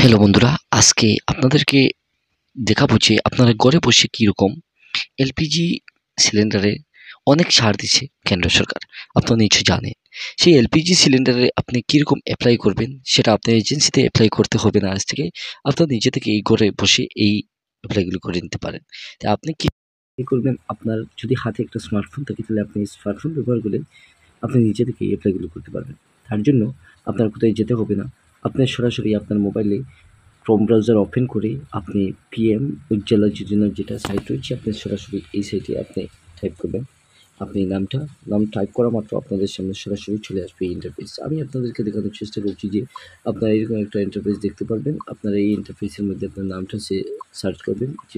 Hello বন্ধুরা, আজকে আপনাদেরকে দেখাবো যে আপনারা ঘরে বসে কীরকম এলপিজি সিলিন্ডারে অনেক ছাড় দিচ্ছে কেন্দ্র সরকার। আপনারা নিশ্চয়ই জানেন। সেই এলপিজি সিলিন্ডারে আপনি কীরকম অ্যাপ্লাই করবেন সেটা আপনার এজেন্সিতে অ্যাপ্লাই করতে হবে না। আজ থেকে আপনার নিজে থেকে এই ঘরে বসে এই অ্যাপ্লাইগুলো করে নিতে পারেন। তা আপনি কী করবেন, আপনার যদি হাতে একটা স্মার্টফোন থাকে তাহলে আপনি স্মার্টফোন ব্যবহার করে আপনি নিজে থেকে এই অ্যাপ্লাইগুলো করতে পারবেন। তার জন্য আপনার কোথায় যেতে হবে না। আপনার সরাসরি আপনার মোবাইলে ক্রোম ব্রাউজার ওপেন করে আপনি পিএম উজ্জ্বলা যোজনার যেটা সাইট রয়েছে, আপনি সরাসরি এই সাইটে আপনি টাইপ করবেন। আপনি নাম টাইপ করা মাত্র আপনাদের সামনে সরাসরি চলে আসবে এই ইন্টারফেস। আমি আপনাদেরকে দেখানোর চেষ্টা করছি যে আপনারা এরকম একটা ইন্টারফেস দেখতে পারবেন। আপনারা এই ইন্টারফেসের মধ্যে আপনার নামটা সার্চ করবেন যে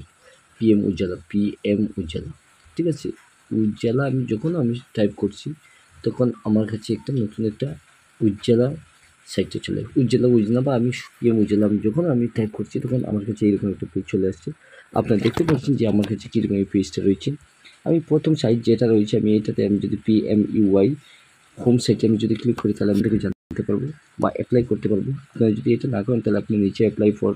পিএম উজ্জ্বলা, ঠিক আছে? উজ্জ্বলা যখন আমি টাইপ করছি তখন আমার কাছে একটা নতুন একটা উজ্জ্বলা সাইটে চলে উজ্জ্বলা বা আমি পিএম উজ্জ্বলা যখন আমি টাইপ করছি তখন আমার কাছে এরকম একটা পেজ চলে আসছে। আপনারা দেখতে পাচ্ছেন যে আমার কাছে কীরকম এই পেজটা রয়েছে। আমি প্রথম সাইট যেটা রয়েছে আমি যদি PMUY হোম সাইটে আমি যদি ক্লিক করি তাহলে আমি এটাকে জানতে পারবো বা অ্যাপ্লাই করতে পারবো। আপনারা যদি এটা না করেন তাহলে আপনি নিচে অ্যাপ্লাই ফর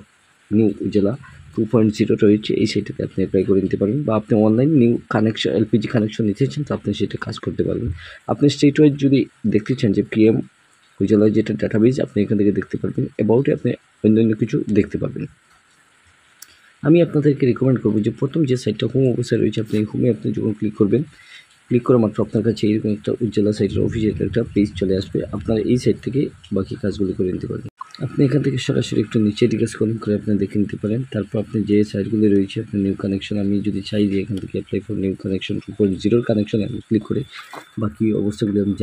নিউ উজ্জ্বলা 2.0 রয়েছে, এই সাইটটাতে আপনি অ্যাপ্লাই করে নিতে পারবেন। বা আপনি online new connection LPG connection নিতে চান তো আপনি সেটা কাজ করতে পারবেন। আপনি স্টেট ওয়াইজ যদি দেখতে চান যে পিএম উজ্জ্বলার যেটা ডাটাবেজ আপনি এখান থেকে দেখতে পারবেন, অ্যাবাউটে আপনি অন্যান্য কিছু দেখতে পারবেন। আমি আপনাদেরকে রেকমেন্ড করবো যে প্রথম যে সাইটটা হোম অফিসে রয়েছে আপনি এই হোমে আপনি যখন ক্লিক করবেন, ক্লিক করা মাত্র আপনার কাছে এরকম একটা উজ্জ্বলা সাইটের অফিসিয়াল একটা পেজ চলে আসবে। আপনারা এই সাইট থেকে বাকি কাজগুলো করে নিতে পারবেন। আপনি এখান থেকে সরাসরি একটু নিচে দিকে স্ক্রলিং করে আপনি দেখে নিতে পারেন। তারপর আপনি যে সাইটগুলো রয়েছে আপনি নিউ কানেকশন, আমি যদি চাই যে এখান থেকে apply for new connection 2.0 connection আমি ক্লিক করে বাকি অবস্থাগুলো আমি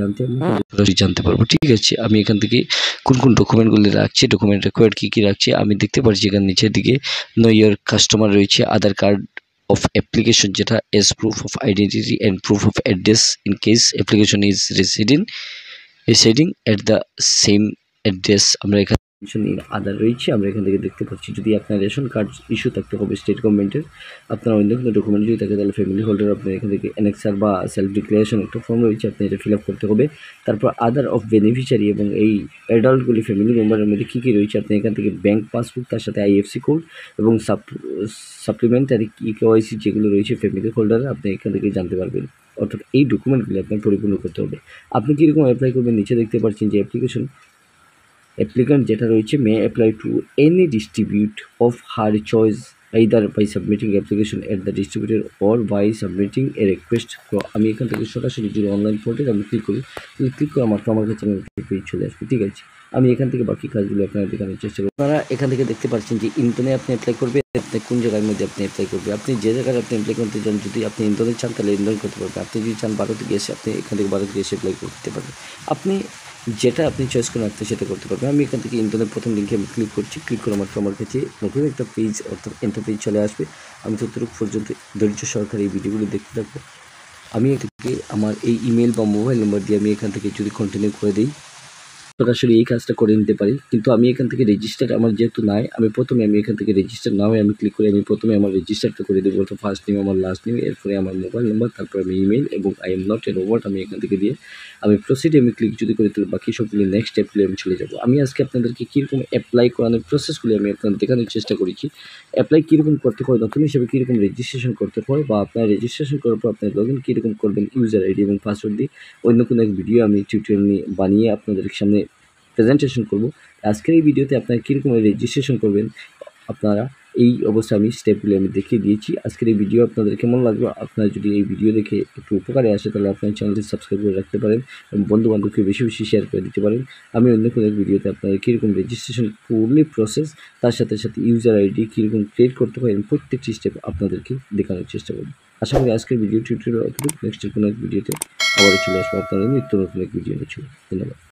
সরাসরি জানতে পারবো। ঠিক আছে, আমি এখান থেকে কোন ডকুমেন্টগুলি রাখছি, ডকুমেন্ট রিকোয়ার্ড কী রাখছি আমি দেখতে পাচ্ছি। এখানে নিচের দিকে নো ইয়োর কাস্টমার রয়েছে, আধার কার্ড of application যেটা as proof of identity and proof of address in case application is residing at the same address। আমরা এখানে আধার রয়েছে আমরা এখান থেকে দেখতে পাচ্ছি। যদি আপনার রেশন কার্ড ইস্যু থাকতে হবে স্টেট গভর্নমেন্টের, আপনার অন্য কোনো ডকুমেন্ট যদি থাকে তাহলে ফ্যামিলি হোল্ডার আপনার এখান থেকে অ্যানেক্সার বা সেলফ ডিক্লারেশন একটা ফর্ম রয়েছে আপনি এটা ফিল আপ করতে হবে। তারপর আদার অফ বেনিফিশিয়ারি এবং এই অ্যাডাল্টগুলি ফ্যামিলি মেম্বারের মধ্যে কী রয়েছে আপনি এখান থেকে ব্যাঙ্ক পাসবুক তার সাথে আইএফসি কোড এবং সাপ্লিমেন্টারি KYC যেগুলো রয়েছে ফ্যামিলি হোল্ডার আপনি এখান থেকে জানতে পারবেন। অর্থাৎ এই ডকুমেন্টগুলি আপনার পরিপূর্ণ করতে হবে। আপনি কীরকম অ্যাপ্লাই করবেন নিচে দেখতে পাচ্ছেন যে অ্যাপ্লিক্যান্ট যেটা রয়েছে may apply to any distribute of her choice either by submitting application at the distributor or by submitting a request। তো আমি এখান থেকে সরাসরি যদি অনলাইন পোর্টাল আমি ক্লিক করি, ক্লিক করা মাত্র আমার কাছে পেজ চলে আসবে। ঠিক আছে, আমি এখান থেকে বাকি কাজগুলো আপনারা দেখানোর চেষ্টা করব। আপনারা এখান থেকে দেখতে পাচ্ছেন যে ইন্টারনে আপনি অ্যাপ্লাই করবেন, আপনি কোন জায়গার মধ্যে আপনি অ্যাপ্লাই করবেন, আপনি যে জায়গায় আপনি অ্যাপ্লাই করতে চান। যদি আপনি ইন্টারনে চান তাহলে ইন্টারন করতে পারবেন। আপনি যদি চান ভারতে গিয়ে এসে আপনি এখান থেকে ভারতে এসে অ্যাপ্লাই করতে পারবেন। আপনি যেটা আপনি চয়েস করেন আপনি সেটা করতে পারবেন। আমি এখান থেকে ইন্টারনেট প্রথম লিঙ্কে আমি ক্লিক করছি, ক্লিক করা মাত্র আমার কাছে নতুন একটা পেজ অর্থাৎ ইন্টারপেজ চলে আসবে। আমি ততটুকু পর্যন্ত ধৈর্য সহকারে এই ভিডিওগুলো দেখতে থাকবো। আমি এটাকে আমার এই ইমেল বা মোবাইল নাম্বার দিয়ে আমি এখান থেকে যদি কন্টিনিউ করে দিই সরাসরি এই কাজটা করে নিতে পারি। কিন্তু আমি এখান থেকে রেজিস্টার আমার যেহেতু নাই, আমি এখান থেকে রেজিস্টার না হয়ে আমি ক্লিক করে আমি প্রথমে আমার রেজিস্টারটা করে দেবো। অর্থাৎ ফার্স্ট নেম আমার লাস্ট নেম, এরপরে আমার মোবাইল নাম্বার, তারপর আমি ইমেল এবং I am not a robot আমি এখান থেকে দিয়ে আমি প্রসিডে আমি ক্লিক যদি করি তাহলে বাকি সবগুলো নেক্সট স্টেপগুলি আমি চলে যাবো। আমি আজকে আপনাদেরকে কীরকম অ্যাপ্লাই করানোর প্রসেসগুলি আমি আপনাদের দেখানোর চেষ্টা করেছি। অ্যাপ্লাই কীরকম করতে হয়, নতুন হিসেবে কীরকম রেজিস্ট্রেশন করতে হয়, বা আপনার রেজিস্ট্রেশন করার পর আপনার লগ ইন কীরকম করবেন ইউজার আইডি এবং পাসওয়ার্ড দিয়ে অন্য কোনো এক ভিডিও আমি টিউটোরিয়াল নিয়ে বানিয়ে আপনাদের সামনে প্রেজেন্টেশন করব। আজকের এই ভিডিওতে আপনারা কীরকম রেজিস্ট্রেশন করবেন আপনারা এই অবস্থা আমি স্টেপগুলি আমি দেখিয়ে দিয়েছি। আজকের এই ভিডিও আপনাদের কেমন লাগলো, আপনারা যদি এই ভিডিও দেখে একটু উপকারে আসে তাহলে আপনার চ্যানেলটি সাবস্ক্রাইব করে রাখতে পারেন এবং বন্ধুবান্ধবকে বেশি শেয়ার করে দিতে পারেন। আমি অন্য কোনো এক ভিডিওতে আপনারা কীরকম রেজিস্ট্রেশন ফুললি প্রসেস তার সাথে সাথে ইউজার আইডি কীরকম ক্রিয়েট করতে হয় এবং প্রত্যেকটি স্টেপ আপনাদেরকে দেখানোর চেষ্টা করব। আশা করি আজকের ভিডিও টিউটোরিয়াল অতটুকু। নেক্সটের কোনো এক ভিডিওতে আবারও চলে আসবো আপনাদের নিত্য নতুন এক ভিডিও নিয়ে। ধন্যবাদ।